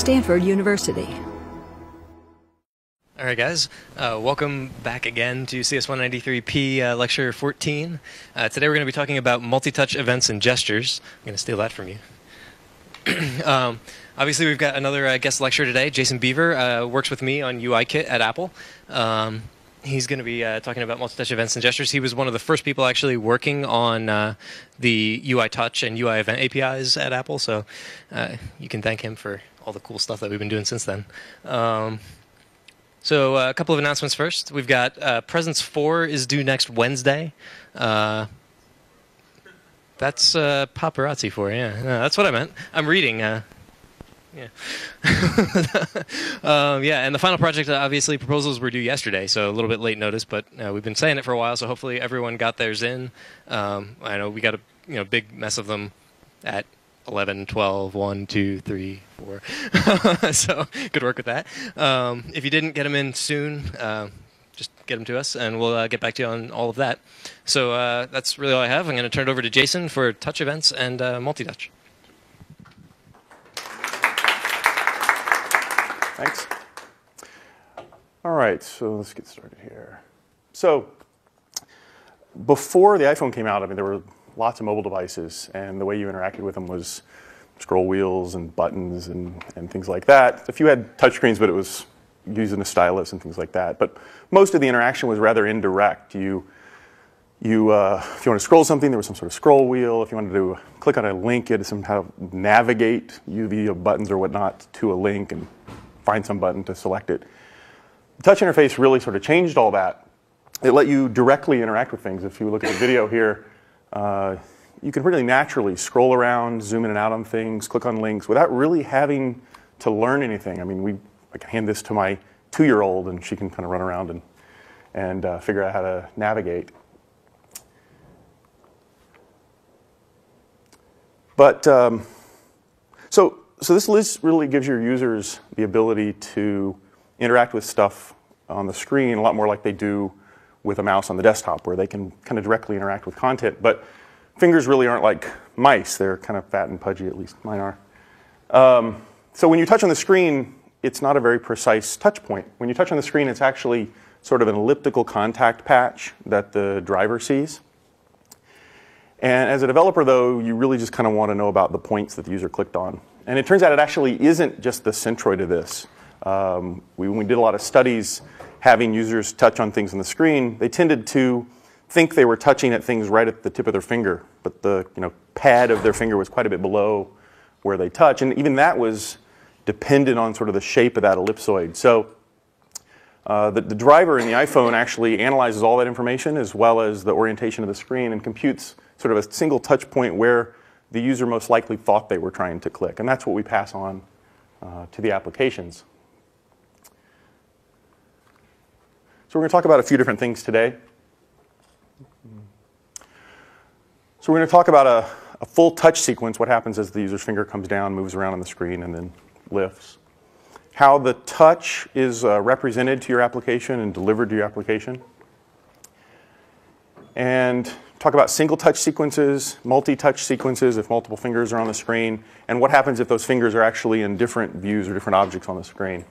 Stanford University. All right, guys. Welcome back again to CS193P Lecture 14. Today we're going to be talking about multi-touch events and gestures. I'm going to steal that from you. Obviously, we've got another guest lecturer today. Jason Beaver works with me on UIKit at Apple. He's going to be talking about multi-touch events and gestures. He was one of the first people actually working on the UI Touch and UI Event APIs at Apple, so you can thank him for all the cool stuff that we've been doing since then. So a couple of announcements first. We've got Presence 4 is due next Wednesday. That's paparazzi for you. Yeah, no, that's what I meant. I'm reading. Yeah. Yeah, and the final project, obviously, proposals were due yesterday, so a little bit late notice, but we've been saying it for a while, so hopefully everyone got theirs in. I know we got a big mess of them at 11, 12, 1, 2, 3, 4. So good work with that. If you didn't get them in soon, just get them to us, and we'll get back to you on all of that. So that's really all I have. I'm going to turn it over to Jason for touch events and multi-touch. Thanks. All right, so let's get started here. So before the iPhone came out, I mean, there were lots of mobile devices, and the way you interacted with them was scroll wheels and buttons and things like that. A few had touchscreens, but it was using a stylus and things like that. But most of the interaction was rather indirect. If you want to scroll something, there was some sort of scroll wheel. If you wanted to click on a link, you had to somehow navigate via buttons or whatnot to a link and find some button to select it. The touch interface really sort of changed all that. It let you directly interact with things. If you look at the video here, you can really naturally scroll around, zoom in and out on things, click on links without really having to learn anything. I mean, I can hand this to my 2-year-old and she can kind of run around and figure out how to navigate. But so this list really gives your users the ability to interact with stuff on the screen a lot more like they do with a mouse on the desktop, where they can kind of directly interact with content. But fingers really aren't like mice. They're kind of fat and pudgy, at least mine are. So when you touch on the screen, it's not a very precise touch point. When you touch on the screen, it's actually sort of an elliptical contact patch that the driver sees. And as a developer, though, you really just kind of want to know about the points that the user clicked on. And it turns out it actually isn't just the centroid of this. When we did a lot of studies having users touch on things on the screen, they tended to think they were touching at things right at the tip of their finger, but the pad of their finger was quite a bit below where they touch. And even that was dependent on sort of the shape of that ellipsoid. So the driver in the iPhone actually analyzes all that information as well as the orientation of the screen and computes sort of a single touch point where the user most likely thought they were trying to click. And that's what we pass on to the applications. So we're going to talk about a few different things today. So we're going to talk about a full touch sequence, what happens as the user's finger comes down, moves around on the screen, and then lifts. How the touch is represented to your application and delivered to your application. And talk about single touch sequences, multi-touch sequences if multiple fingers are on the screen, and what happens if those fingers are actually in different views or different objects on the screen.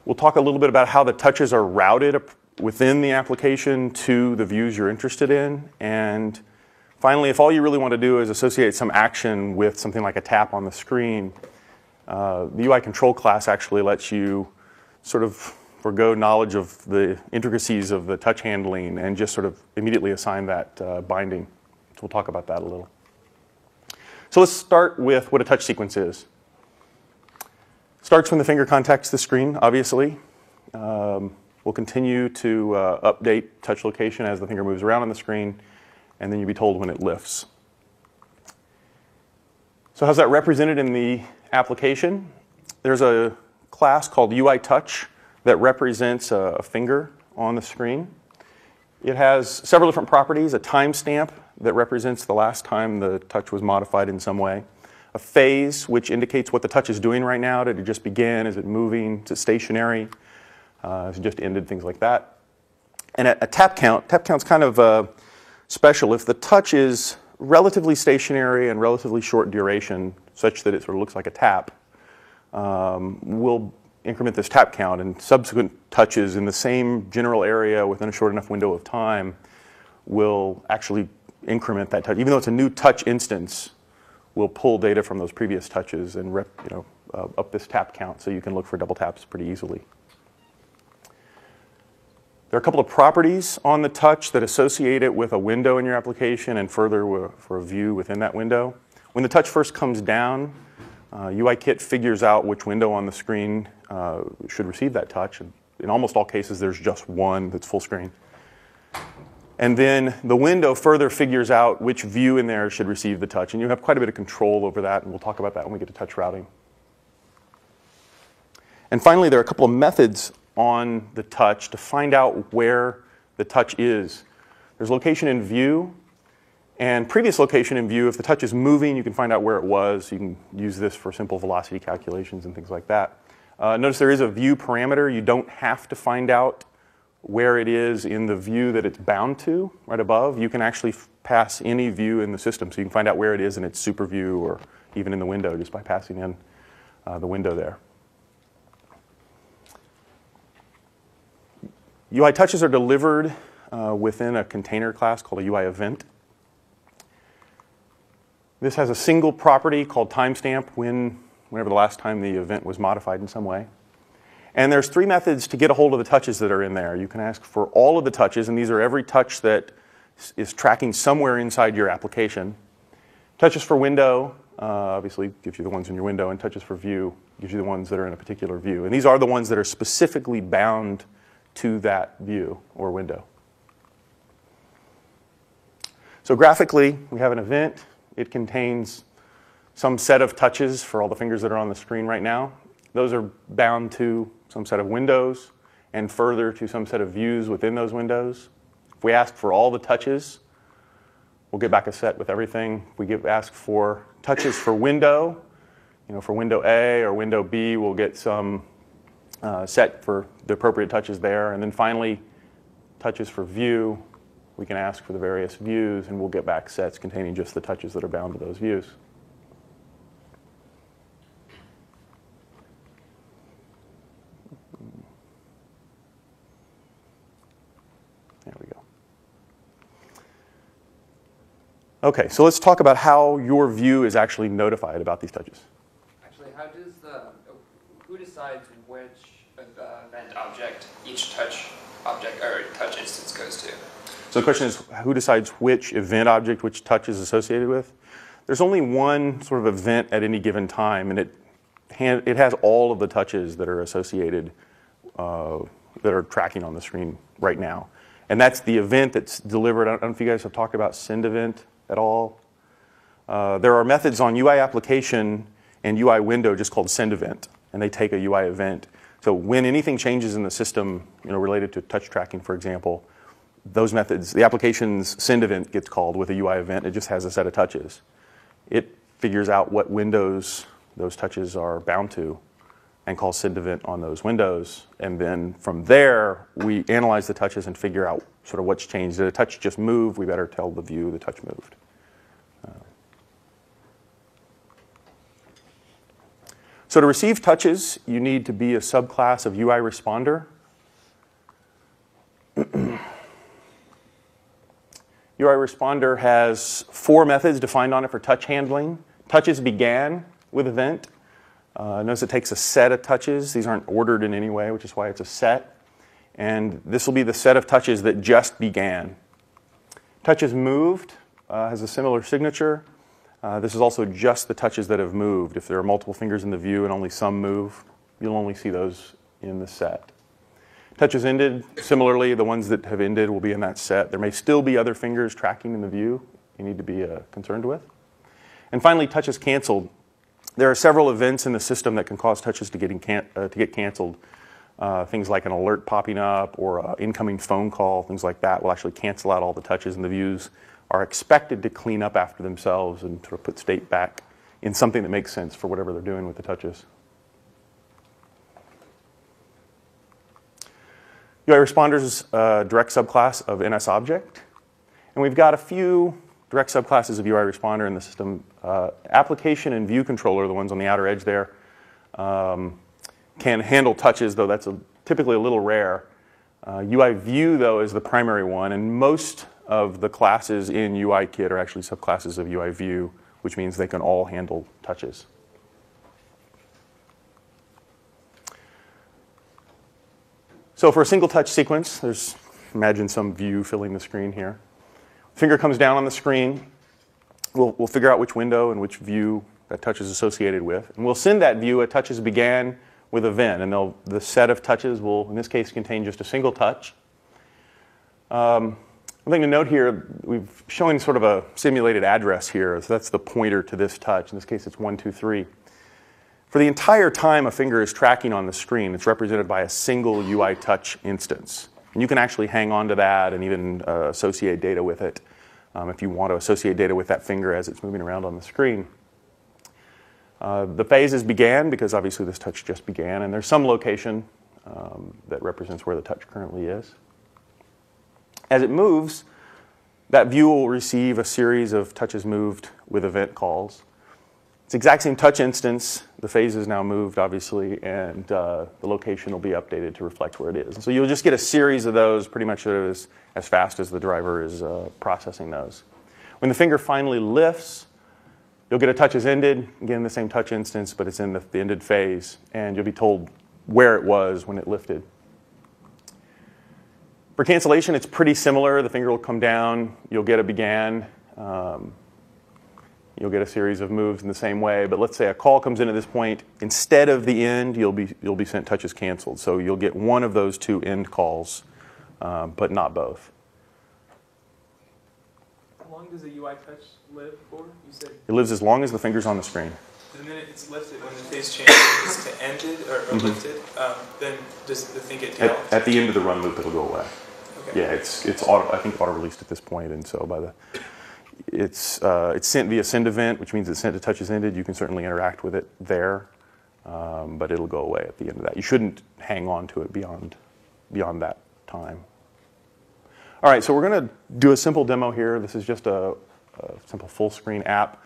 We'll talk a little bit about how the touches are routed within the application to the views you're interested in. And finally, if all you really want to do is associate some action with something like a tap on the screen, the UI control class actually lets you sort of forgo knowledge of the intricacies of the touch handling and just sort of immediately assign that binding. So we'll talk about that a little. So let's start with what a touch sequence is. Starts when the finger contacts the screen, obviously. We'll continue to update touch location as the finger moves around on the screen, and then you'll be told when it lifts. So how's that represented in the application? There's a class called UI Touch that represents a finger on the screen. It has several different properties: a timestamp that represents the last time the touch was modified in some way, a phase which indicates what the touch is doing right now. Did it just begin? Is it moving? Is it stationary? Has it just ended? Things like that. And a tap count. Tap count's kind of special. If the touch is relatively stationary and relatively short duration, such that it sort of looks like a tap, we'll increment this tap count, and subsequent touches in the same general area within a short enough window of time will actually increment that touch. Even though it's a new touch instance, we'll pull data from those previous touches and up this tap count so you can look for double taps pretty easily. There are a couple of properties on the touch that associate it with a window in your application and further for a view within that window. When the touch first comes down, UIKit figures out which window on the screen should receive that touch. And in almost all cases, there's just one that's full screen. And then the window further figures out which view in there should receive the touch. And you have quite a bit of control over that, and we'll talk about that when we get to touch routing. And finally, there are a couple of methods on the touch to find out where the touch is. There's location in view and previous location in view. If the touch is moving, you can find out where it was. You can use this for simple velocity calculations and things like that. Notice there is a view parameter. You don't have to find out where it is in the view that it's bound to right above. You can actually pass any view in the system, so you can find out where it is in its super view or even in the window just by passing in the window there. UI touches are delivered within a container class called a UI event. This has a single property called timestamp whenever the last time the event was modified in some way. And there's three methods to get a hold of the touches that are in there. You can ask for all of the touches, and these are every touch that is tracking somewhere inside your application. Touches for window obviously gives you the ones in your window, and touches for view gives you the ones that are in a particular view. And these are the ones that are specifically bound to that view or window. So graphically, we have an event. It contains some set of touches for all the fingers that are on the screen right now. Those are bound to some set of windows and further to some set of views within those windows. If we ask for all the touches, we'll get back a set with everything. If we ask for touches for window, for window A or window B, we'll get some set for the appropriate touches there. And then finally, touches for view, we can ask for the various views, and we'll get back sets containing just the touches that are bound to those views. There we go. OK, so let's talk about how your view is actually notified about these touches. Actually, who decides which event object each touch object or touch instance goes to? So the question is, who decides which event object which touch is associated with? There's only one sort of event at any given time, and it has all of the touches that are associated, that are tracking on the screen right now. And that's the event that's delivered. I don't know if you guys have talked about send event at all. There are methods on UI application and UI window just called send event, and they take a UI event. So when anything changes in the system, related to touch tracking, for example, those methods, the application's send event gets called with a UI event. It just has a set of touches. It figures out what windows those touches are bound to and calls send event on those windows. And then from there, we analyze the touches and figure out sort of what's changed. Did a touch just move? We better tell the view the touch moved. So to receive touches, you need to be a subclass of UI responder. UI responder has 4 methods defined on it for touch handling. Touches began with event. Notice it takes a set of touches. These aren't ordered in any way, which is why it's a set. And this will be the set of touches that just began. Touches moved has a similar signature. This is also just the touches that have moved. If there are multiple fingers in the view and only some move, you'll only see those in the set. Touches ended, similarly, the ones that have ended will be in that set. There may still be other fingers tracking in the view you need to be concerned with. And finally, touches canceled. There are several events in the system that can cause touches to get canceled. Things like an alert popping up or an incoming phone call, things like that will actually cancel out all the touches, and the views are expected to clean up after themselves and sort of put state back in something that makes sense for whatever they're doing with the touches. UI responder is a direct subclass of NSObject. And we've got a few direct subclasses of UI responder in the system. Application and view controller, the ones on the outer edge there, can handle touches, though that's typically a little rare. UI View, though, is the primary one, and most of the classes in UIKit are actually subclasses of UI View, which means they can all handle touches. So for a single touch sequence, imagine some view filling the screen here. Finger comes down on the screen. We'll figure out which window and which view that touch is associated with. And we'll send that view a touches began with event. And the set of touches will, in this case, contain just a single touch. One thing to note here, we've shown sort of a simulated address here. So that's the pointer to this touch. In this case, it's 1, 2, 3. For the entire time a finger is tracking on the screen, it's represented by a single UI touch instance. And you can actually hang on to that and even associate data with it if you want to associate data with that finger as it's moving around on the screen. The phases began because obviously this touch just began, and there's some location that represents where the touch currently is. As it moves, that view will receive a series of touches moved with event calls. It's the exact same touch instance. The phase is now moved, obviously, and the location will be updated to reflect where it is. And so you'll just get a series of those pretty much as fast as the driver is processing those. When the finger finally lifts, you'll get a touch as ended, again, the same touch instance, but it's in the ended phase, and you'll be told where it was when it lifted. For cancellation, it's pretty similar. The finger will come down. You'll get a began. You'll get a series of moves in the same way. But let's say a call comes in at this point. Instead of the end, you'll be sent touches canceled. So you'll get one of those two end calls, but not both. How long does a UI touch live for? You said it lives as long as the finger's on the screen. The minute it's lifted, when the phase changes to ended or lifted, then does the thing get tailed? At the end of the run loop, it'll go away. Okay. Yeah, it's auto, I think auto released at this point, and so it's sent via send event, which means it's sent to touches ended. You can certainly interact with it there, but it'll go away at the end of that. You shouldn't hang on to it beyond that time. All right, so we're going to do a simple demo here. This is just a simple full screen app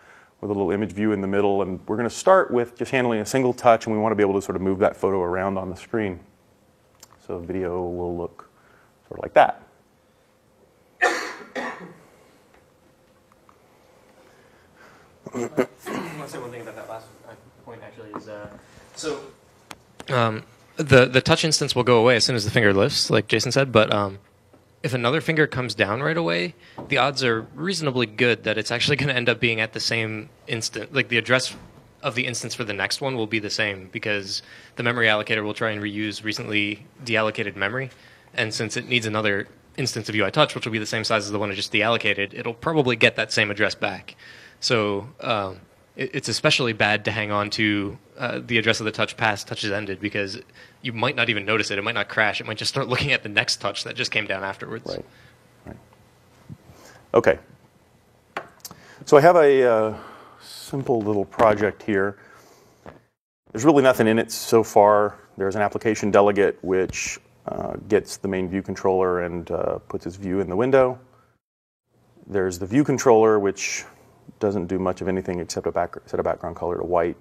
with a little image view in the middle, and we're going to start with just handling a single touch, and we want to be able to sort of move that photo around on the screen. So the video will look sort of like that. I want to say one thing about that last point, actually, is the touch instance will go away as soon as the finger lifts, like Jason said, but if another finger comes down right away, the odds are reasonably good that it's actually going to end up being at the same instant. Like the address of the instance for the next one will be the same because the memory allocator will try and reuse recently deallocated memory. And since it needs another instance of UI touch, which will be the same size as the one it just deallocated, it'll probably get that same address back. So it's especially bad to hang on to the address of the touch past touches ended because you might not even notice it. It might not crash. It might just start looking at the next touch that just came down afterwards. Right. Okay. So I have a simple little project here. There's really nothing in it so far. There's an application delegate which gets the main view controller and puts its view in the window. There's the view controller, which doesn't do much of anything except set a background color to white.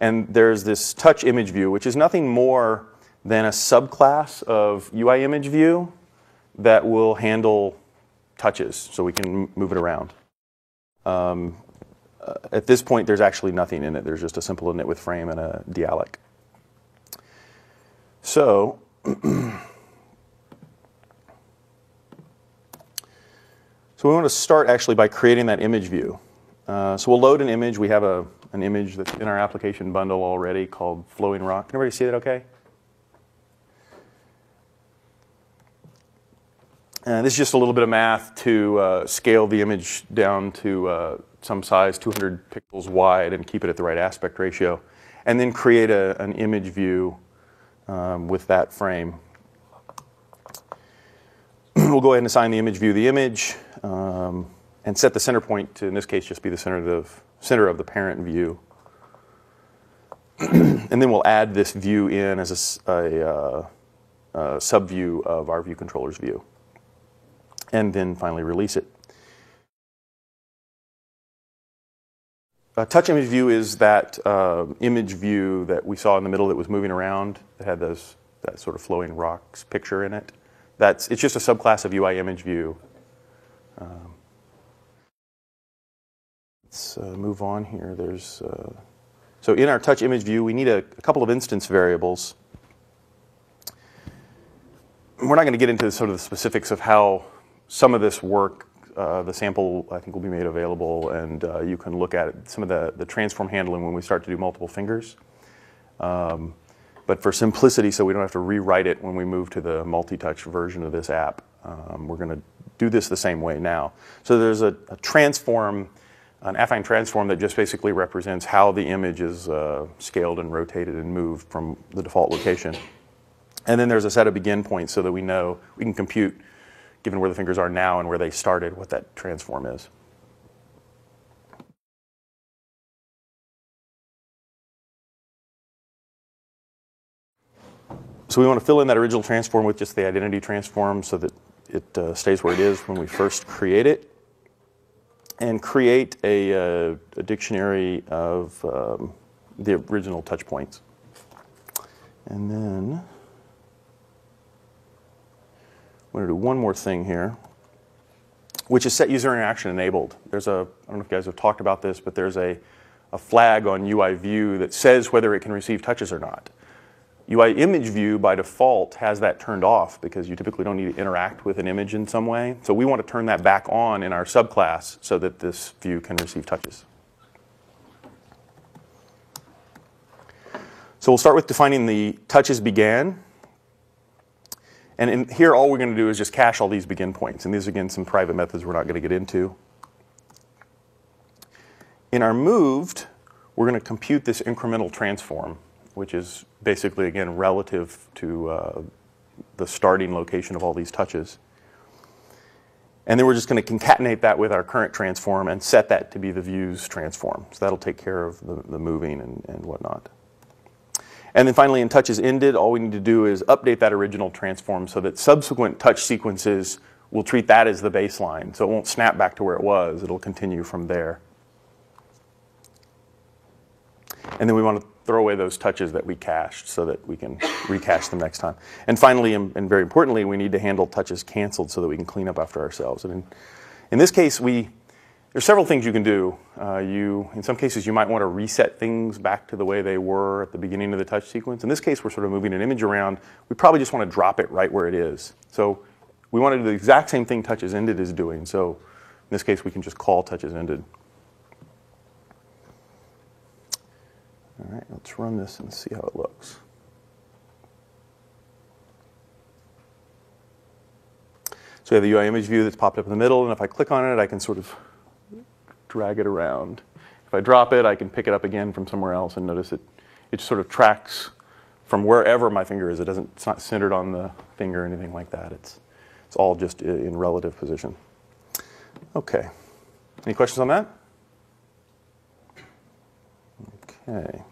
And there's this touch image view, which is nothing more than a subclass of UI image view that will handle touches, so we can move it around. At this point, there's actually nothing in it. There's just a simple init with frame and a dealloc. So we want to start actually by creating that image view. So we'll load an image. We have an image that's in our application bundle already called Flowing Rock. Can everybody see that okay? This is just a little bit of math to scale the image down to some size, 200 pixels wide, and keep it at the right aspect ratio. And then create an image view with that frame. We'll go ahead and assign the image view the image and set the center point to, in this case, just be the center of the parent view. And then we'll add this view in as a subview of our view controller's view. And then finally release it. touch image view is that image view that we saw in the middle that was moving around, that had that sort of flowing rocks picture in it. It's just a subclass of UI image view. Let's move on here. So in our touch image view, we need a couple of instance variables. We're not going to get into sort of the specifics of how some of this work. The sample, I think, will be made available, and you can look at some of the transform handling when we start to do multiple fingers. But for simplicity, so we don't have to rewrite it when we move to the multi-touch version of this app, we're going to do this the same way now. So there's a transform, an affine transform that just basically represents how the image is scaled and rotated and moved from the default location. And then there's a set of begin points so that we know we can compute, given where the fingers are now and where they started, what that transform is. So we want to fill in that original transform with just the identity transform so that it stays where it is when we first create it. And create a dictionary of the original touch points. And then I'm going to do one more thing here, which is set user interaction enabled. I don't know if you guys have talked about this, but there's a flag on UI view that says whether it can receive touches or not. UI image view, by default, has that turned off because you typically don't need to interact with an image in some way. So we want to turn that back on in our subclass so that this view can receive touches. So we'll start with defining the touches began. And in here, all we're going to do is just cache all these begin points. And these are, again, some private methods we're not going to get into. In our moved, we're going to compute this incremental transform, which is basically, again, relative to the starting location of all these touches. And then we're just going to concatenate that with our current transform and set that to be the view's transform. So that'll take care of the moving and whatnot. And then finally, in touches ended, all we need to do is update that original transform so that subsequent touch sequences will treat that as the baseline. So it won't snap back to where it was. It'll continue from there. And then we want to throw away those touches that we cached so that we can recache them next time. And finally, and very importantly, we need to handle touches canceled so that we can clean up after ourselves. And in this case, there's several things you can do. In some cases, you might want to reset things back to the way they were at the beginning of the touch sequence. In this case, we're sort of moving an image around. We probably just want to drop it right where it is. So we want to do the exact same thing touches ended is doing. So in this case, we can just call touches ended. All right, let's run this and see how it looks. So we have the UI image view that's popped up in the middle, and if I click on it, I can sort of drag it around. If I drop it, I can pick it up again from somewhere else, and notice it sort of tracks from wherever my finger is. It's not centered on the finger or anything like that. It's all just in relative position. Okay. Any questions on that? Okay.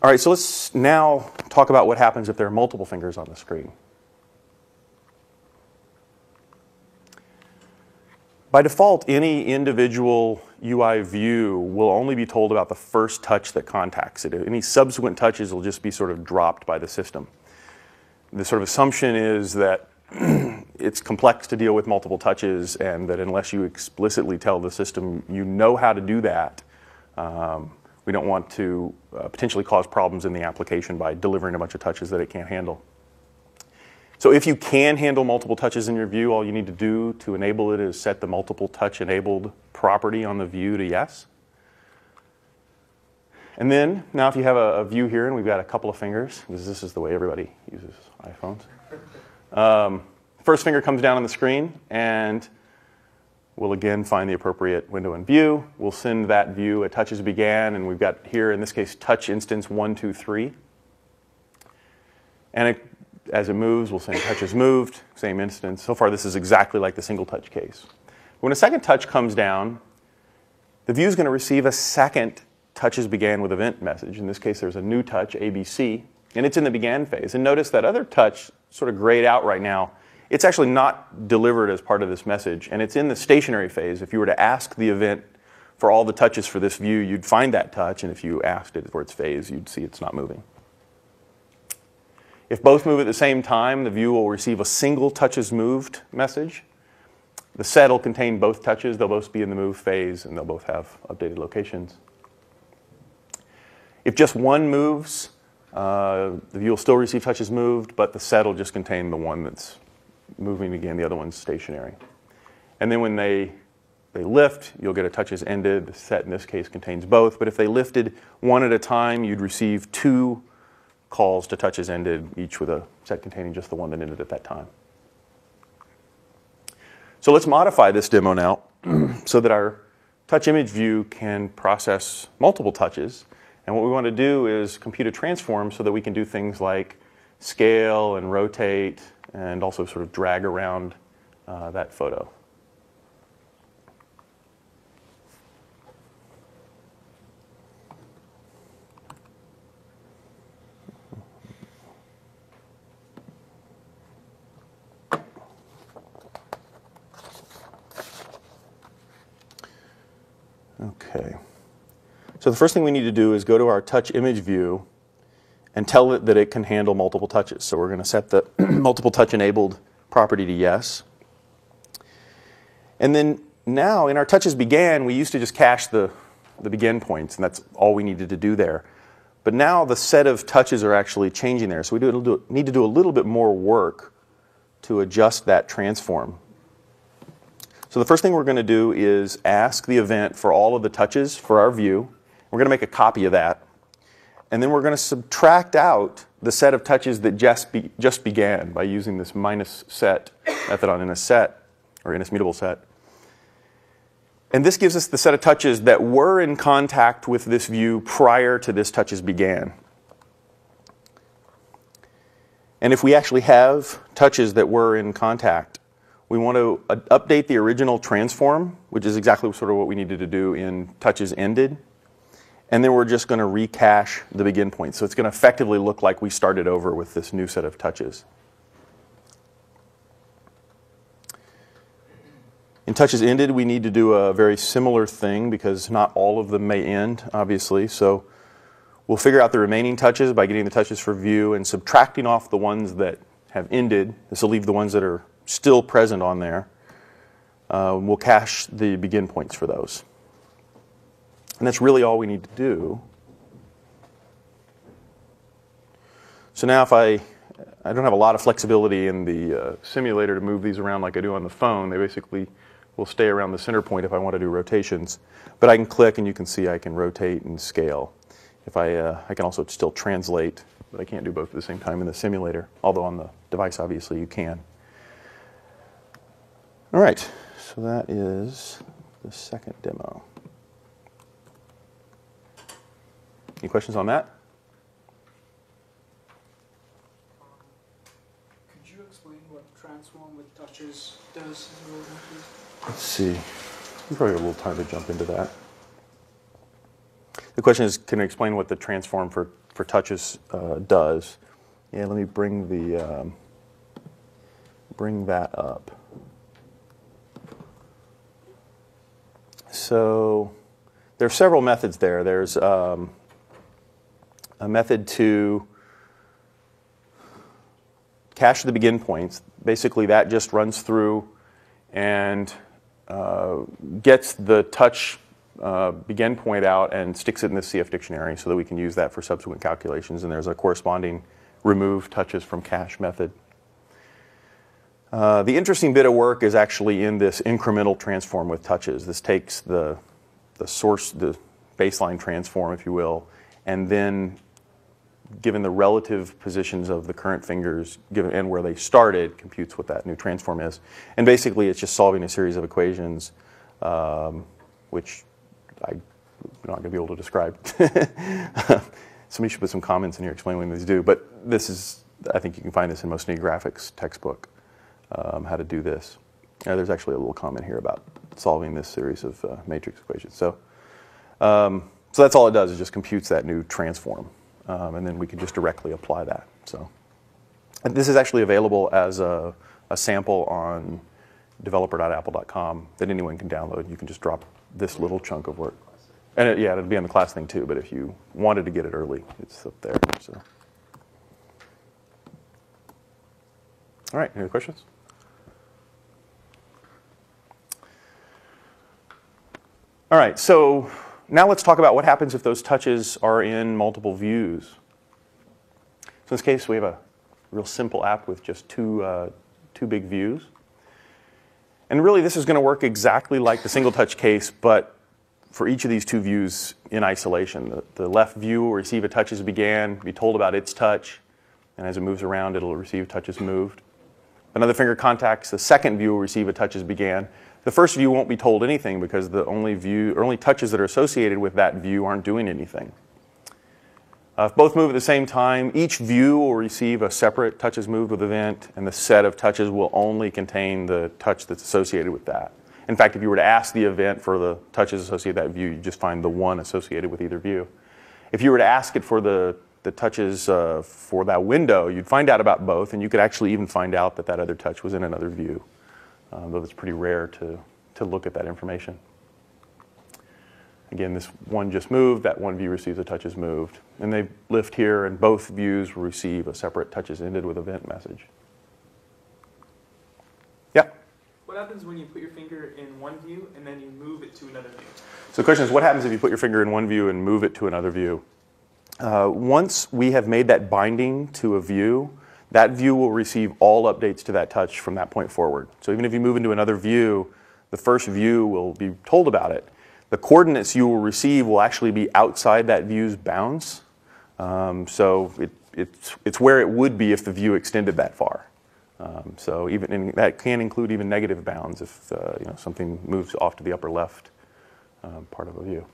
All right, so let's now talk about what happens if there are multiple fingers on the screen. By default, any individual UI view will only be told about the first touch that contacts it. Any subsequent touches will just be sort of dropped by the system. The sort of assumption is that it's complex to deal with multiple touches, and that unless you explicitly tell the system you know how to do that, we don't want to potentially cause problems in the application by delivering a bunch of touches that it can't handle. So if you can handle multiple touches in your view, all you need to do to enable it is set the multiple touch enabled property on the view to yes. And then, now if you have a view here and we've got a couple of fingers, because this is the way everybody uses iPhones. First finger comes down on the screen, and we'll again find the appropriate window in view. We'll send that view a touches began, and we've got here, in this case, touch instance 1, 2, 3. And as it moves, we'll send touches moved, same instance. So far, this is exactly like the single touch case. When a second touch comes down, the view is going to receive a second touches began with event message. In this case, there's a new touch, ABC, and it's in the began phase. And notice that other touch, sort of grayed out right now, it's actually not delivered as part of this message, and it's in the stationary phase. If you were to ask the event for all the touches for this view, you'd find that touch, and if you asked it for its phase, you'd see it's not moving. If both move at the same time, the view will receive a single touches moved message. The set will contain both touches. They'll both be in the move phase, and they'll both have updated locations. If just one moves, the view will still receive touches moved, but the set will just contain the one that's moving again. The other one's stationary. And then when they lift, you'll get a touches ended. The set in this case contains both. But if they lifted one at a time, you'd receive 2 calls to touches ended, each with a set containing just the one that ended at that time. So let's modify this demo now so that our touch image view can process multiple touches. And what we want to do is compute a transform so that we can do things like scale and rotate and also sort of drag around that photo. Okay. So the first thing we need to do is go to our touch image view and tell it that it can handle multiple touches. So we're going to set the multiple touch enabled property to yes. And then now in our touches began, we used to just cache the begin points, and that's all we needed to do there. But now the set of touches are actually changing there. So we need to do a little bit more work to adjust that transform. So the first thing we're going to do is ask the event for all of the touches for our view. We're going to make a copy of that. And then we're going to subtract out the set of touches that just began by using this minus set method on InIsSet, or InIsMutable set. And this gives us the set of touches that were in contact with this view prior to this touches began. And if we actually have touches that were in contact, we want to update the original transform, which is exactly sort of what we needed to do in touches ended. And then we're just going to recache the begin point. So it's going to effectively look like we started over with this new set of touches. In touches ended, we need to do a very similar thing because not all of them may end, obviously. So we'll figure out the remaining touches by getting the touches for view and subtracting off the ones that have ended. This will leave the ones that are still present on there. We'll cache the begin points for those. And that's really all we need to do. So now if I don't have a lot of flexibility in the simulator to move these around like I do on the phone. They basically will stay around the center point if I want to do rotations. But I can click and you can see I can rotate and scale. If I can also still translate, but I can't do both at the same time in the simulator. Although on the device, obviously, you can. All right, so that is the second demo. Any questions on that? Could you explain what transform with touches does? Let's see. We probably have a little time to jump into that. The question is, can I explain what the transform for touches does? Yeah, let me bring that up. So there are several methods there. There's a method to cache the begin points. Basically, that just runs through and gets the touch begin point out and sticks it in the CF dictionary so that we can use that for subsequent calculations. And there's a corresponding remove touches from cache method. The interesting bit of work is actually in this incremental transform with touches. This takes the source, the baseline transform, if you will, and then given the relative positions of the current fingers and where they started, computes what that new transform is. And basically, it's just solving a series of equations, which I'm not going to be able to describe. Somebody should put some comments in here explaining what these do. But this is, I think you can find this in most graphics textbook, how to do this. There's actually a little comment here about solving this series of matrix equations. So that's all it does, is just computes that new transform. And then we can just directly apply that. So and this is actually available as a a sample on developer.apple.com that anyone can download. You can just drop this little chunk of work. And yeah, it'll be on the class thing too, but if you wanted to get it early, it's up there. So. All right, any questions? All right, so now let's talk about what happens if those touches are in multiple views. So in this case, we have a real simple app with just two big views. And really, this is going to work exactly like the single touch case, but for each of these two views in isolation. The left view will receive a touch as began, be told about its touch, and as it moves around, it'll receive touches moved. Another finger contacts the second view will receive a touch as began. The first view won't be told anything because the only touches that are associated with that view aren't doing anything. If both move at the same time, each view will receive a separate touches moved with event, and the set of touches will only contain the touch that's associated with that. In fact, if you were to ask the event for the touches associated with that view, you just find the one associated with either view. If you were to ask it for the touches for that window, you'd find out about both, and you could actually even find out that that other touch was in another view, though it's pretty rare to look at that information. Again, this one just moved, that one view receives a touches moved. And they lift here, and both views will receive a separate touches ended with event message. Yeah? What happens when you put your finger in one view and then you move it to another view? So the question is, what happens if you put your finger in one view and move it to another view? Once we have made that binding to a view, that view will receive all updates to that touch from that point forward. So even if you move into another view, the first view will be told about it. The coordinates you will receive will actually be outside that view's bounds. So it's where it would be if the view extended that far. So even that can include even negative bounds if something moves off to the upper left part of a view.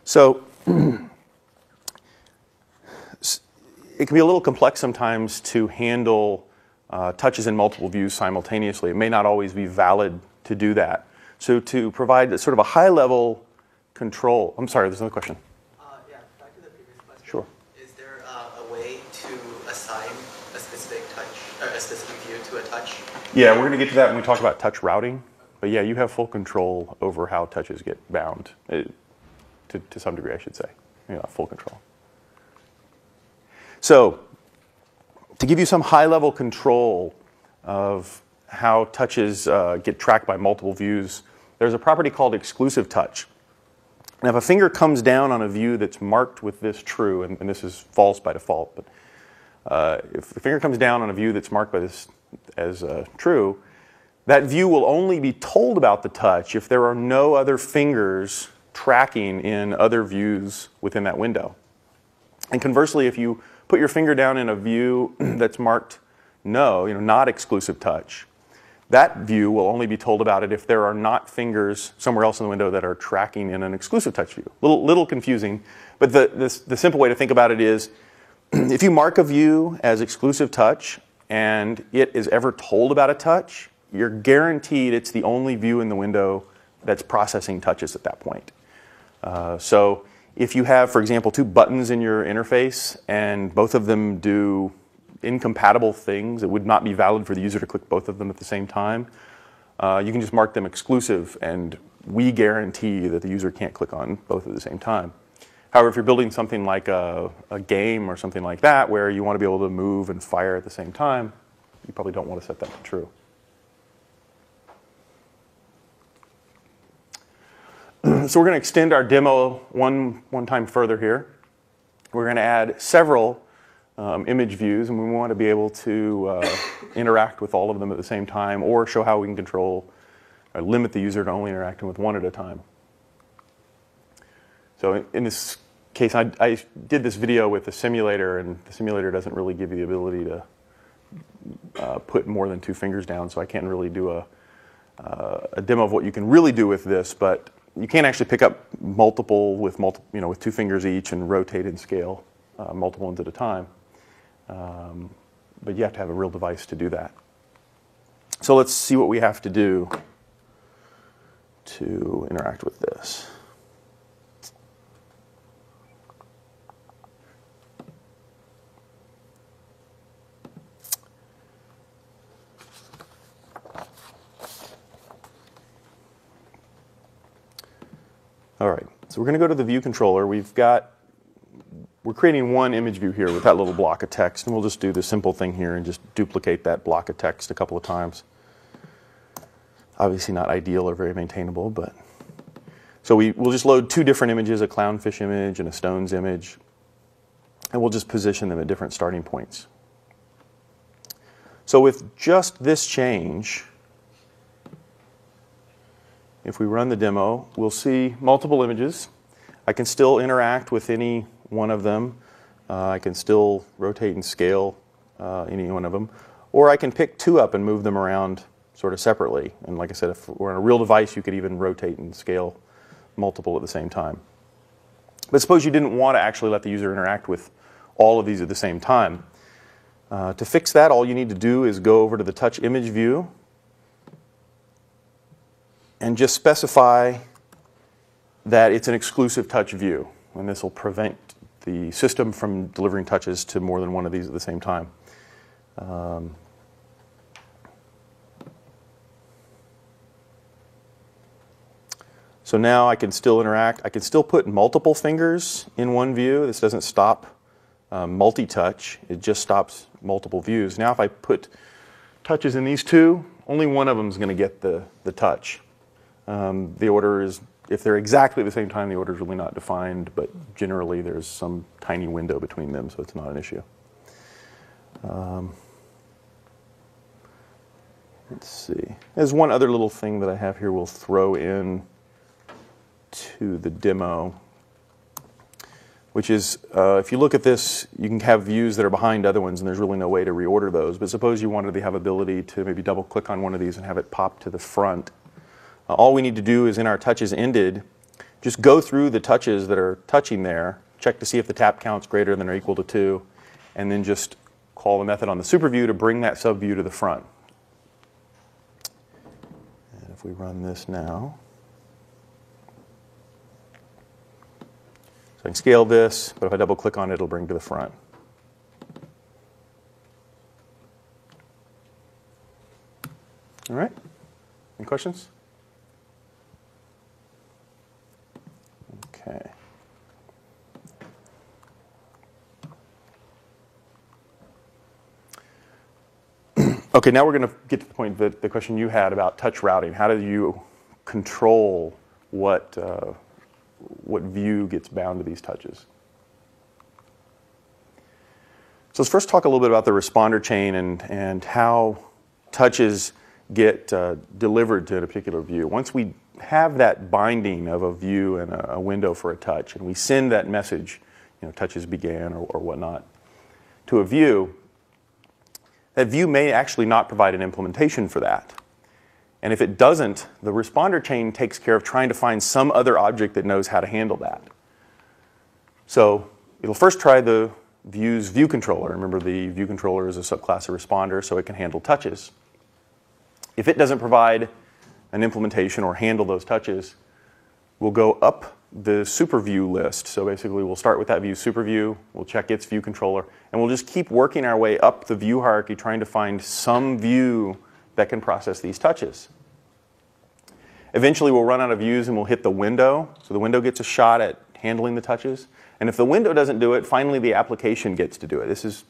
So it can be a little complex sometimes to handle touches in multiple views simultaneously. It may not always be valid to do that. So to provide sort of a high-level control. I'm sorry, there's another question. Yeah, back to the previous question. Sure. Is there a way to assign a specific touch or a specific view to a touch? Yeah, we're going to get to that when we talk about touch routing. But yeah, you have full control over how touches get bound, to some degree, I should say. Full control. So to give you some high-level control of how touches get tracked by multiple views, there's a property called exclusive touch. Now, if a finger comes down on a view that's marked with this true, and this is false by default, but if the finger comes down on a view that's marked by this as true, that view will only be told about the touch if there are no other fingers tracking in other views within that window. And conversely, if you put your finger down in a view that's marked no, not exclusive touch, that view will only be told about it if there are not fingers somewhere else in the window that are tracking in an exclusive touch view. Little confusing, but the simple way to think about it is if you mark a view as exclusive touch and it is ever told about a touch, you're guaranteed it's the only view in the window that's processing touches at that point. So if you have, for example, two buttons in your interface and both of them do incompatible things, it would not be valid for the user to click both of them at the same time, you can just mark them exclusive, and we guarantee that the user can't click on both at the same time. However, if you're building something like a game or something like that where you want to be able to move and fire at the same time, you probably don't want to set that to true. So we're going to extend our demo one time further here. We're going to add several image views, and we want to be able to interact with all of them at the same time, or show how we can control or limit the user to only interacting with one at a time. So in this case, I did this video with the simulator, and the simulator doesn't really give you the ability to put more than two fingers down, so I can't really do a demo of what you can really do with this, but you can actually pick up multiple with two fingers each and rotate and scale multiple ones at a time. But you have to have a real device to do that. So let's see what we have to do to interact with this. All right, so we're going to go to the view controller. We're creating one image view here with that little block of text, and we'll just do the simple thing here and just duplicate that block of text a couple of times. Obviously not ideal or very maintainable, but so we'll just load two different images, a clownfish image and a stones image, and we'll just position them at different starting points. So with just this change, if we run the demo, we'll see multiple images. I can still interact with any one of them. I can still rotate and scale any one of them. Or I can pick two up and move them around sort of separately. And like I said, if we're on a real device, you could even rotate and scale multiple at the same time. But suppose you didn't want to actually let the user interact with all of these at the same time. To fix that, all you need to do is go over to the touch image view and just specify that it's an exclusive touch view. And this will prevent the system from delivering touches to more than one of these at the same time. So now I can still interact. I can still put multiple fingers in one view. This doesn't stop multi-touch. It just stops multiple views. Now if I put touches in these two, only one of them is going to get the touch. The order is, if they're exactly at the same time, the order is really not defined, but generally there's some tiny window between them, so it's not an issue. Let's see. There's one other little thing that I have here we'll throw in to the demo, which is, if you look at this, you can have views that are behind other ones, and there's really no way to reorder those. But suppose you wanted to have ability to maybe double-click on one of these and have it pop to the front. All we need to do is in our touches ended, just go through the touches that are touching there, check to see if the tap count's greater than or equal to 2, and then just call the method on the super view to bring that sub view to the front. And if we run this now, so I can scale this, but if I double click on it, it'll bring to the front. All right, any questions? Okay. Okay, now we're going to get to the point that the question you had about touch routing. How do you control what view gets bound to these touches? So let's first talk a little bit about the responder chain and how touches get delivered to a particular view. Once we have that binding of a view and a window for a touch, and we send that message, touches began or whatnot, to a view, that view may actually not provide an implementation for that. And if it doesn't, the responder chain takes care of trying to find some other object that knows how to handle that. So it'll first try the view's view controller. Remember, the view controller is a subclass of responder, so it can handle touches. If it doesn't provide an implementation or handle those touches, we'll go up the super view list. So basically we'll start with that view super view, we'll check its view controller, and we'll just keep working our way up the view hierarchy trying to find some view that can process these touches. Eventually we'll run out of views and we'll hit the window. So the window gets a shot at handling the touches. And if the window doesn't do it, finally the application gets to do it. This is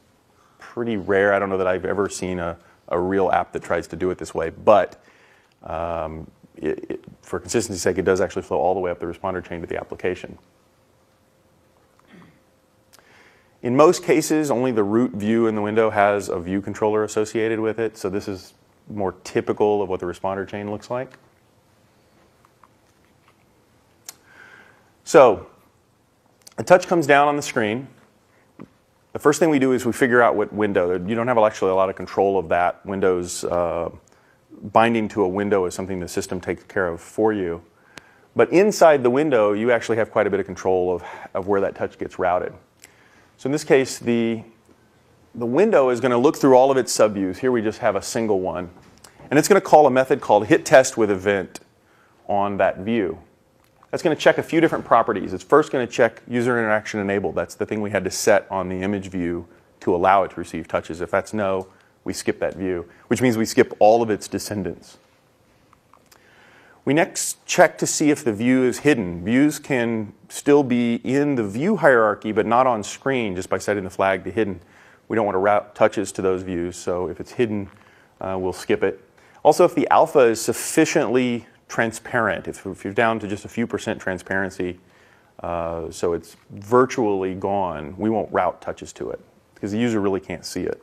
pretty rare. I don't know that I've ever seen a real app that tries to do it this way, but for consistency's sake, it does actually flow all the way up the responder chain to the application. In most cases, only the root view in the window has a view controller associated with it, so this is more typical of what the responder chain looks like. So, a touch comes down on the screen. The first thing we do is we figure out what window. You don't have actually a lot of control of that. Windows binding to a window is something the system takes care of for you. But inside the window, you actually have quite a bit of control of where that touch gets routed. So in this case, the window is going to look through all of its subviews. Here we just have a single one. And it's going to call a method called hitTestWithEvent on that view. That's going to check a few different properties. It's first going to check user interaction enabled. That's the thing we had to set on the image view to allow it to receive touches. If that's no, we skip that view, which means we skip all of its descendants. We next check to see if the view is hidden. Views can still be in the view hierarchy, but not on screen just by setting the flag to hidden. We don't want to route touches to those views, so if it's hidden, we'll skip it. Also, if the alpha is sufficiently transparent, if you're down to just a few % transparency, so it's virtually gone, we won't route touches to it because the user really can't see it.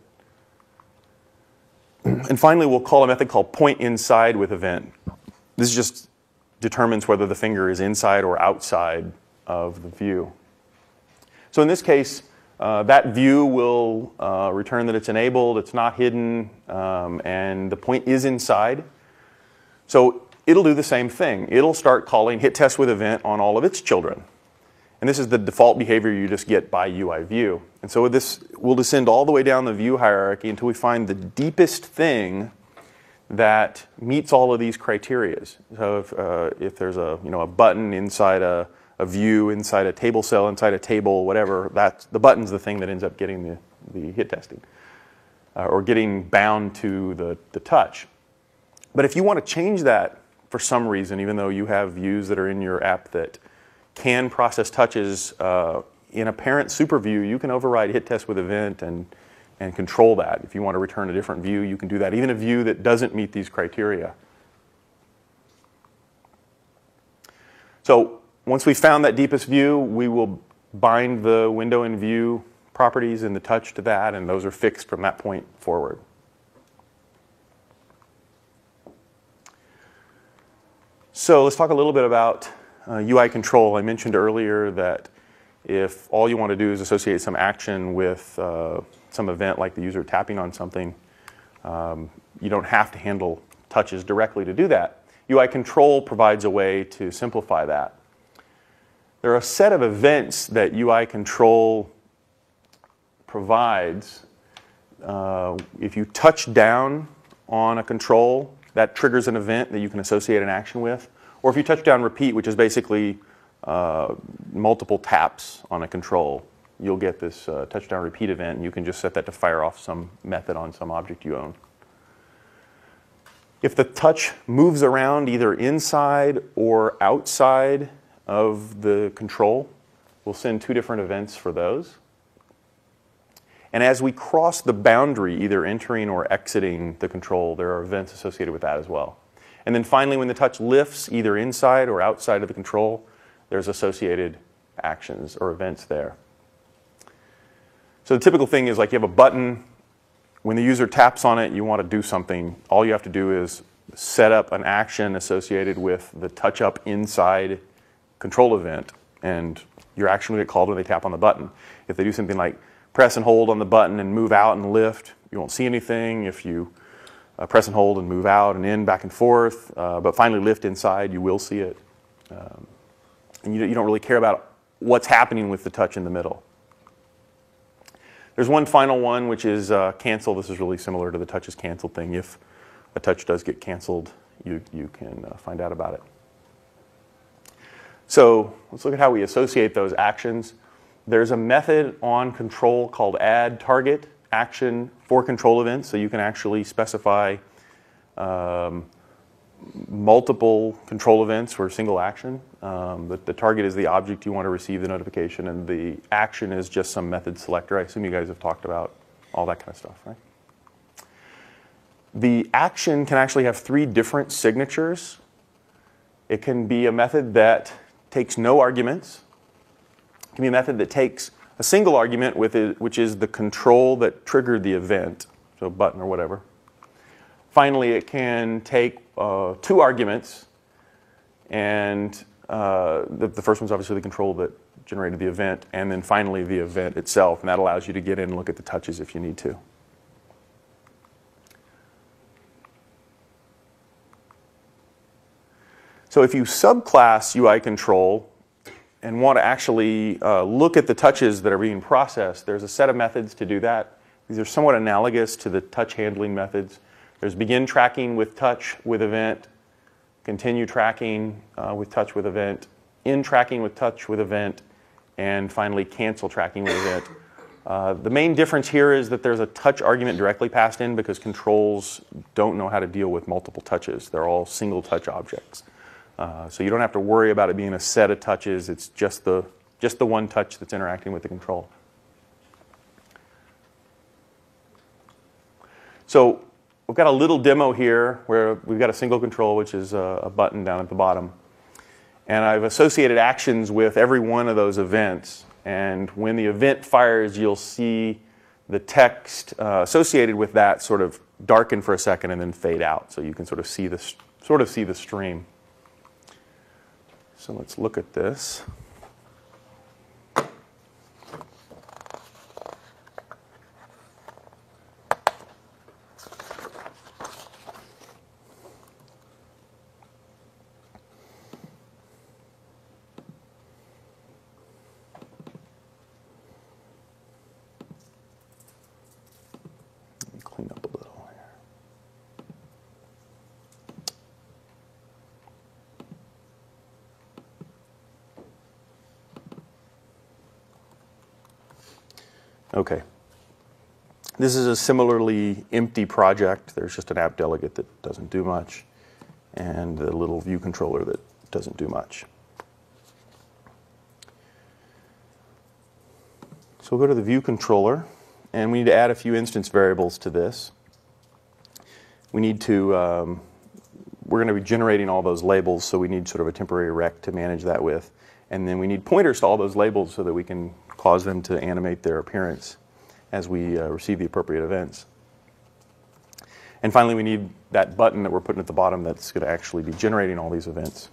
And finally, we'll call a method called point inside with event. This just determines whether the finger is inside or outside of the view. So in this case, that view will return that it's enabled, it's not hidden, and the point is inside. So it'll do the same thing. It'll start calling hit test with event on all of its children. And this is the default behavior you just get by UI view. And so with this, we'll descend all the way down the view hierarchy until we find the deepest thing that meets all of these criteria. So if there's a button inside a view, inside a table cell, inside a table, whatever, the button's the thing that ends up getting the hit testing or getting bound to the touch. But if you want to change that for some reason, even though you have views that are in your app that can process touches in a parent super view, you can override hit test with event and control that. If you want to return a different view, you can do that, even a view that doesn't meet these criteria. So once we've found that deepest view, we will bind the window and view properties and the touch to that, and those are fixed from that point forward. So let's talk a little bit about UI control. I mentioned earlier that if all you want to do is associate some action with some event like the user tapping on something, you don't have to handle touches directly to do that. UI control provides a way to simplify that. There are a set of events that UI control provides. If you touch down on a control, that triggers an event that you can associate an action with. Or if you touch down repeat, which is basically multiple taps on a control, you'll get this touchdown repeat event, and you can just set that to fire off some method on some object you own. If the touch moves around either inside or outside of the control, we'll send two different events for those. And as we cross the boundary, either entering or exiting the control, there are events associated with that as well. And then finally, when the touch lifts either inside or outside of the control, there's associated actions or events there. So the typical thing is like you have a button. When the user taps on it, you want to do something. All you have to do is set up an action associated with the touch up inside control event, and your action will get called when they tap on the button. If they do something like press and hold on the button and move out and lift, you won't see anything. If you press and hold and move out and in, back and forth, but finally lift inside, you will see it. And you don't really care about what's happening with the touch in the middle. There's one final one, which is cancel. This is really similar to the touch is canceled thing. If a touch does get canceled, you can find out about it. So let's look at how we associate those actions. There's a method on control called add target action for control events, so you can actually specify multiple control events for a single action. The target is the object you want to receive the notification, and the action is just some method selector. I assume you guys have talked about all that kind of stuff, right? The action can actually have three different signatures. It can be a method that takes no arguments. It can be a method that takes a single argument with it, which is the control that triggered the event, so button or whatever. Finally, it can take two arguments, and the first one's obviously the control that generated the event, and then finally the event itself, and that allows you to get in and look at the touches if you need to. So if you subclass UI control and want to actually look at the touches that are being processed, there's a set of methods to do that. These are somewhat analogous to the touch handling methods. There's begin tracking with touch with event, continue tracking with touch with event, end tracking with touch with event, and finally cancel tracking with event. The main difference here is that there's a touch argument directly passed in because controls don't know how to deal with multiple touches. They're all single touch objects. So you don't have to worry about it being a set of touches. It's just the one touch that's interacting with the control. So we've got a little demo here where we've got a single control, which is a button down at the bottom. And I've associated actions with every one of those events. And when the event fires, you'll see the text associated with that sort of darken for a second and then fade out. So you can sort of see the stream. So let's look at this. Clean up a little here. Okay. This is a similarly empty project. There's just an app delegate that doesn't do much, and a little view controller that doesn't do much. So we'll go to the view controller. And we need to add a few instance variables to this. We need to, we're going to be generating all those labels, so we need sort of a temporary rec to manage that with. And then we need pointers to all those labels so that we can cause them to animate their appearance as we receive the appropriate events. And finally, we need that button that we're putting at the bottom that's going to actually be generating all these events.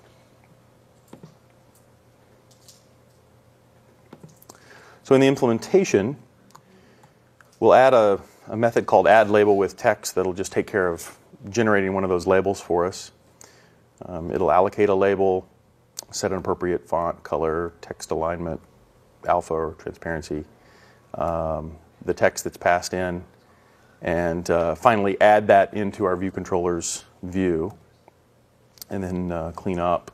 So in the implementation, we'll add a method called addLabel with text that'll just take care of generating one of those labels for us. It'll allocate a label, set an appropriate font, color, text alignment, alpha or transparency, the text that's passed in, and finally add that into our view controller's view, and then clean up.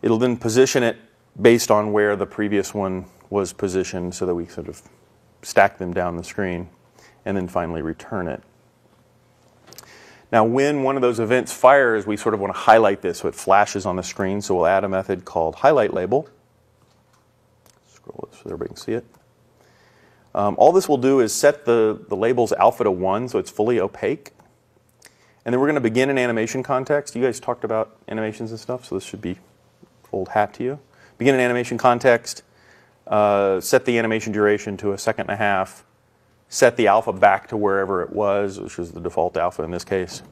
It'll then position it based on where the previous one was positioned so that we sort of stack them down the screen, and then finally return it. Now, when one of those events fires, we sort of want to highlight this so it flashes on the screen. So we'll add a method called highlightLabel. Scroll it so everybody can see it. All this will do is set the label's alpha to 1, so it's fully opaque. And then we're going to begin an animation context. You guys talked about animations and stuff, so this should be old hat to you. Begin an animation context. Set the animation duration to 1.5 seconds, set the alpha back to wherever it was, which was the default alpha in this case,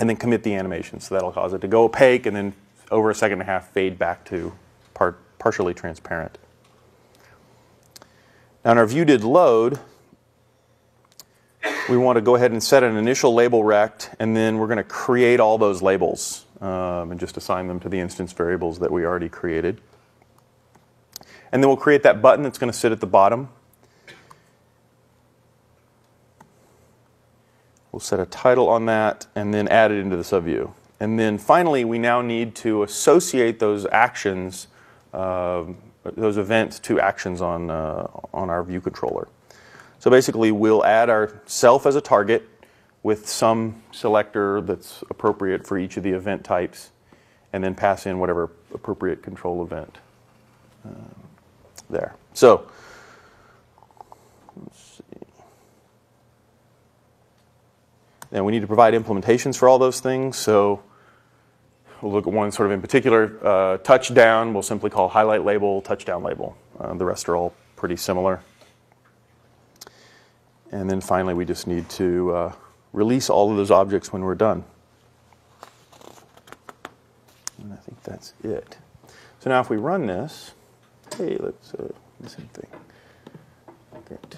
and then commit the animation. So that'll cause it to go opaque and then over 1.5 seconds fade back to partially transparent. Now in our viewDidLoad, we want to go ahead and set an initial label rect, and then we're going to create all those labels and just assign them to the instance variables that we already created. And then we'll create that button that's going to sit at the bottom. We'll set a title on that and then add it into the subview. And then finally, we now need to associate those actions, those events to actions on our view controller. So basically, we'll add our self as a target with some selector that's appropriate for each of the event types, and then pass in whatever appropriate control event. There. So, let's see. Now we need to provide implementations for all those things. So we'll look at one sort of in particular. Touchdown we'll simply call highlightLabel, touchdown label. The rest are all pretty similar. And then finally we just need to release all of those objects when we're done. And I think that's it. So now if we run this, hey, let's do the same thing. Great.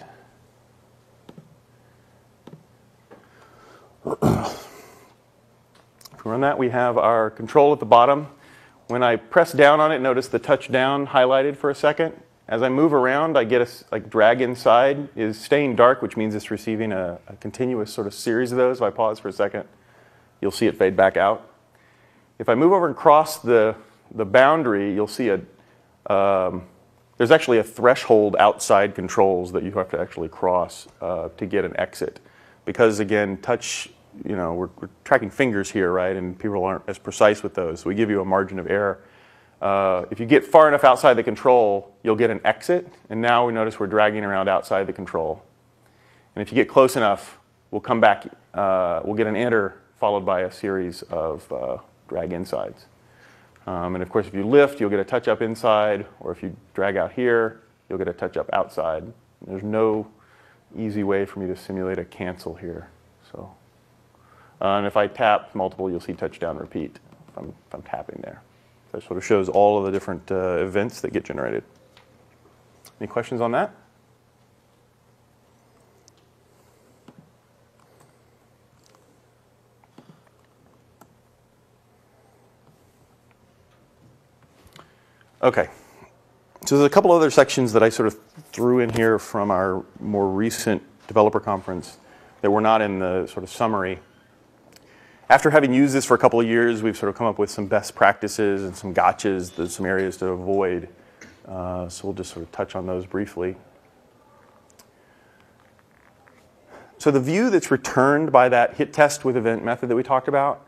If we run that, we have our control at the bottom. When I press down on it, notice the touch down highlighted for a second. As I move around, I get a drag inside is staying dark, which means it's receiving a continuous sort of series of those. If I pause for a second, you'll see it fade back out. If I move over and cross the boundary, you'll see there's actually a threshold outside controls that you have to actually cross to get an exit. Because again, touch we're tracking fingers here, right? And people aren't as precise with those. So we give you a margin of error. If you get far enough outside the control, you'll get an exit. And now we notice we're dragging around outside the control. And if you get close enough, we'll come back. We'll get an enter followed by a series of drag insides. And of course, if you lift, you'll get a touch up inside. Or if you drag out here, you'll get a touch up outside. There's no easy way for me to simulate a cancel here. So, and if I tap multiple, you'll see touch down repeat if I'm tapping there. That sort of shows all of the different events that get generated. Any questions on that? Okay. So there's a couple other sections that I sort of threw in here from our more recent developer conference that were not in the sort of summary. After having used this for a couple of years, we've sort of come up with some best practices and some gotchas, some areas to avoid. So we'll just sort of touch on those briefly. So the view that's returned by that hit test with event method that we talked about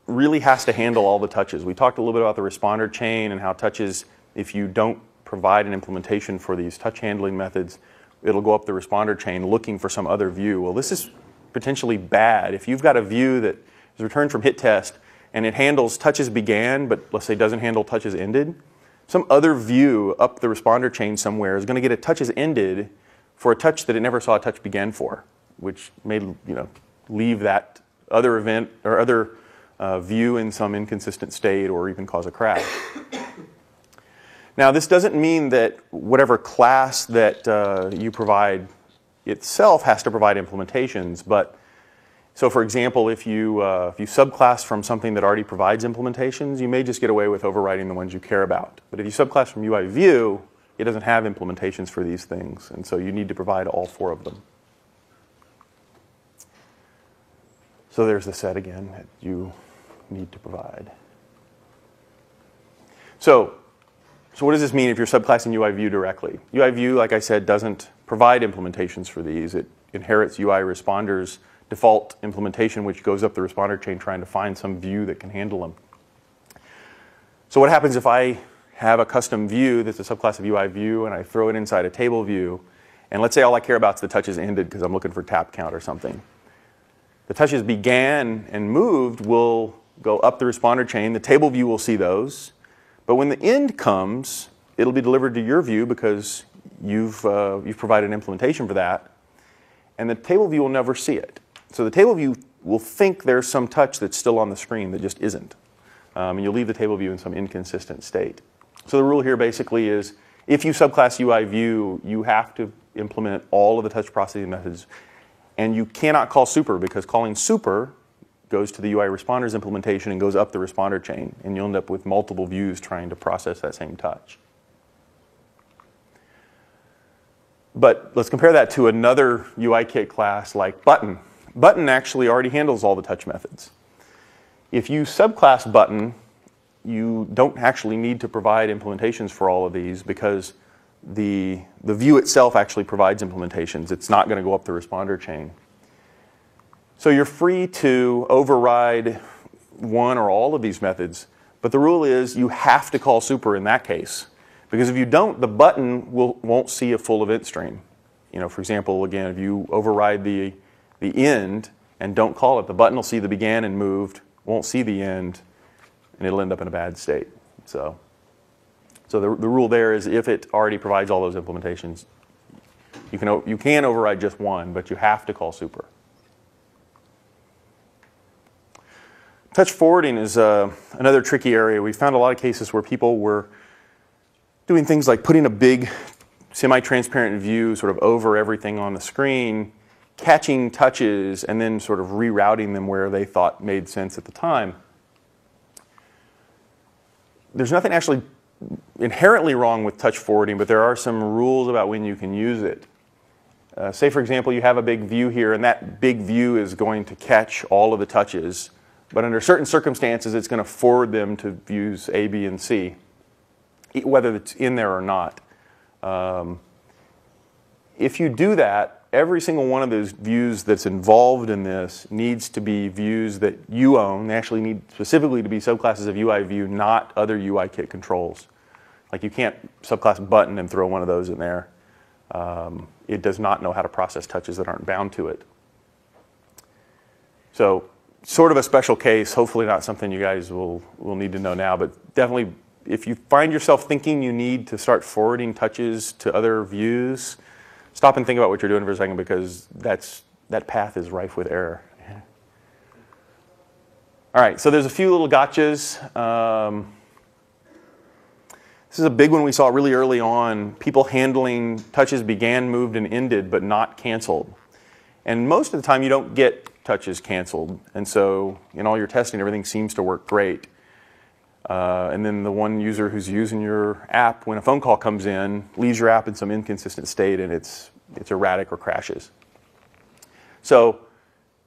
really has to handle all the touches. We talked a little bit about the responder chain and how touches, if you don't provide an implementation for these touch handling methods, it'll go up the responder chain looking for some other view. Well, this is potentially bad. If you've got a view that is returned from hit test and it handles touches began, but let's say doesn't handle touches ended, some other view up the responder chain somewhere is going to get a touches ended for a touch that it never saw a touch began for, which may leave that other event or other view in some inconsistent state or even cause a crash. Now, this doesn't mean that whatever class that you provide itself has to provide implementations. But so, for example, if you subclass from something that already provides implementations, you may just get away with overriding the ones you care about. But if you subclass from UI view, it doesn't have implementations for these things, and so you need to provide all 4 of them. So there's the set again that you need to provide. So what does this mean if you're subclassing UI view directly? UI view, like I said, doesn't provide implementations for these. It inherits UI responder's default implementation, which goes up the responder chain trying to find some view that can handle them. So what happens if I have a custom view that's a subclass of UI view and I throw it inside a table view, and let's say all I care about is the touches ended because I'm looking for tap count or something. The touches began and moved will go up the responder chain. The table view will see those. But when the end comes, it'll be delivered to your view because you've provided an implementation for that. And the table view will never see it. So the table view will think there's some touch that's still on the screen that just isn't. And you'll leave the table view in some inconsistent state. So the rule here basically is if you subclass UI view, you have to implement all of the touch processing methods. And you cannot call super because calling super goes to the UI responder's implementation and goes up the responder chain. And you'll end up with multiple views trying to process that same touch. But let's compare that to another UIKit class like button. Button actually already handles all the touch methods. If you subclass button, you don't actually need to provide implementations for all of these because the view itself actually provides implementations. It's not going to go up the responder chain. So you're free to override one or all of these methods, but the rule is you have to call super in that case. Because if you don't, the button won't see a full event stream. For example, again, if you override the end and don't call it, the button will see the began and moved, won't see the end, and it'll end up in a bad state. So the rule there is if it already provides all those implementations, you can override just one, but you have to call super. Touch forwarding is another tricky area. We found a lot of cases where people were doing things like putting a big semi-transparent view sort of over everything on the screen, catching touches, and then sort of rerouting them where they thought made sense at the time. There's nothing actually inherently wrong with touch forwarding, but there are some rules about when you can use it. Say, for example, you have a big view here, and that big view is going to catch all of the touches. But under certain circumstances, it's going to forward them to views A, B, and C, whether it's in there or not. If you do that, every single one of those views that's involved in this needs to be views that you own. They actually need specifically to be subclasses of UI view, not other UIKit controls. Like you can't subclass button and throw one of those in there. It does not know how to process touches that aren't bound to it. So sort of a special case, hopefully not something you guys will need to know now, but definitely if you find yourself thinking you need to start forwarding touches to other views, stop and think about what you're doing for a second, because that path is rife with error. All right, so there's a few little gotchas. This is a big one we saw really early on. People handling touches began, moved, and ended, but not canceled. And most of the time you don't get touches canceled. And so in all your testing, everything seems to work great. And then the one user who's using your app, when a phone call comes in, leaves your app in some inconsistent state, and it's erratic or crashes. So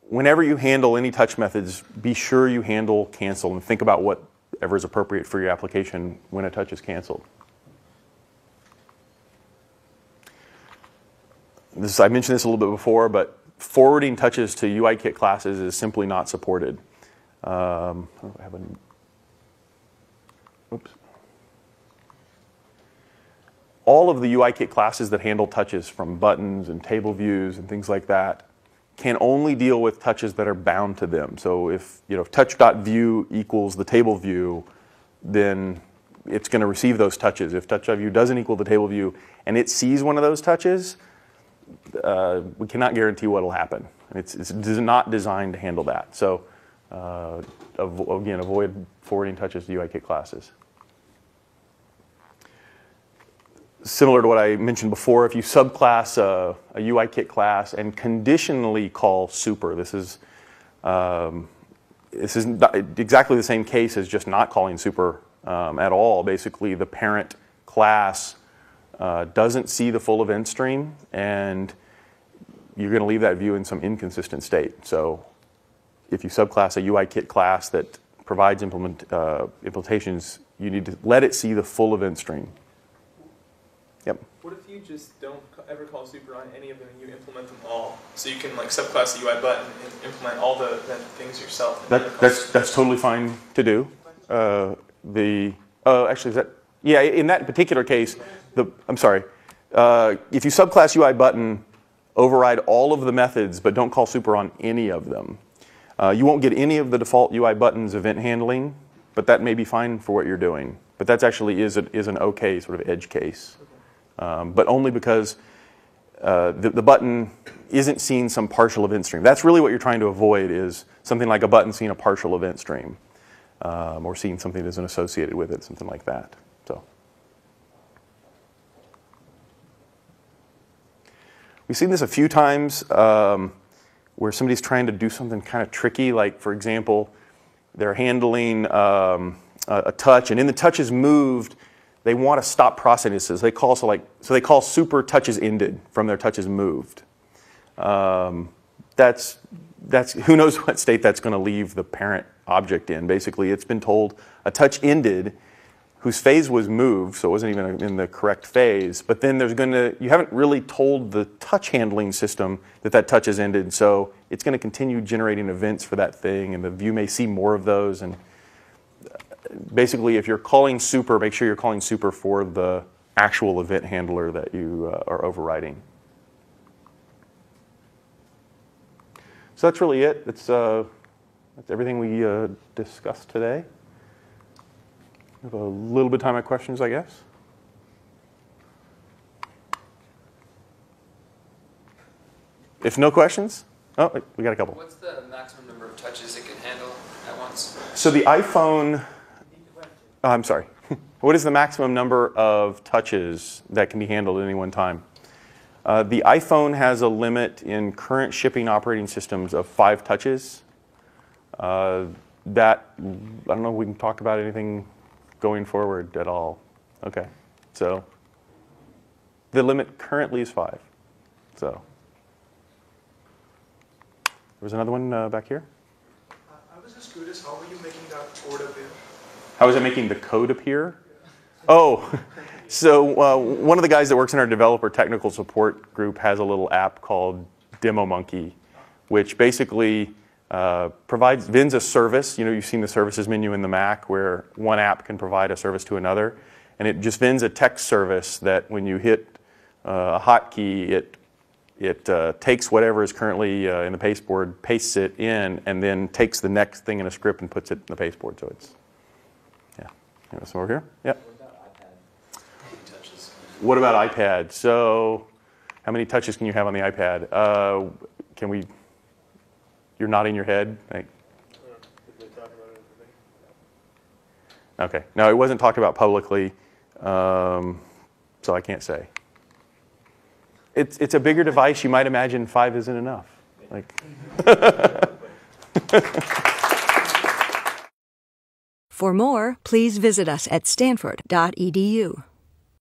whenever you handle any touch methods, be sure you handle cancel and think about whatever is appropriate for your application when a touch is canceled. I mentioned this a little bit before, but forwarding touches to UIKit classes is simply not supported. Oops. All of the UIKit classes that handle touches from buttons and table views and things like that can only deal with touches that are bound to them. So if touch.view equals the table view, then it's going to receive those touches. If touch.view doesn't equal the table view and it sees one of those touches, we cannot guarantee what will happen. It's not designed to handle that. So again, avoid forwarding touches to UIKit classes. Similar to what I mentioned before, if you subclass a UIKit class and conditionally call super, this is exactly the same case as just not calling super at all. Basically, the parent class doesn't see the full event stream, and you're going to leave that view in some inconsistent state. So if you subclass a UIKit class that provides implementations, you need to let it see the full event stream. Yep. What if you just don't ever call super on any of them and you implement them all? So you can like subclass the UI button and implement all the things yourself. That's totally fine to do. Actually, is that? Yeah, in that particular case, I'm sorry. If you subclass UI button, override all of the methods, but don't call super on any of them. You won't get any of the default UI buttons event handling, but that may be fine for what you're doing. But that's actually is an okay sort of edge case. But only because the button isn't seeing some partial event stream. That's really what you're trying to avoid, is something like a button seeing a partial event stream, or seeing something that isn't associated with it, something like that. So we've seen this a few times where somebody's trying to do something kind of tricky, like, for example, they're handling a touch, and in the touch is moved, they want to stop processes. They call they call super touches ended from their touches moved. That's who knows what state that's going to leave the parent object in. Basically, it's been told a touch ended whose phase was moved, so it wasn't even in the correct phase. But then you haven't really told the touch handling system that touch is ended, so it's going to continue generating events for that thing, and the view may see more of those. And basically, if you're calling super, make sure you're calling super for the actual event handler that you are overriding. So that's really it. That's everything we discussed today. We have a little bit of time at questions, I guess. If no questions, oh, we got a couple. What's the maximum number of touches it can handle at once? So the iPhone. Oh, I'm sorry. What is the maximum number of touches that can be handled at any one time? The iPhone has a limit in current shipping operating systems of 5 touches. I don't know if we can talk about anything going forward at all. Okay, so the limit currently is 5. So there was another one back here. I was just curious, how were you making that code appear? How was I making the code appear? Oh, So one of the guys that works in our developer technical support group has a little app called Demo Monkey, which basically VINs a service. You know, you've seen the services menu in the Mac where one app can provide a service to another. And it just VINs a text service that when you hit a hotkey, it takes whatever is currently in the pasteboard, pastes it in, and then takes the next thing in a script and puts it in the pasteboard. So it's, yeah. You know, some over here? Yeah. What about iPad? So how many touches can you have on the iPad? Can we, you're nodding your head? Okay. No, it wasn't talked about publicly, so I can't say. It's a bigger device. You might imagine 5 isn't enough. Like. For more, please visit us at stanford.edu.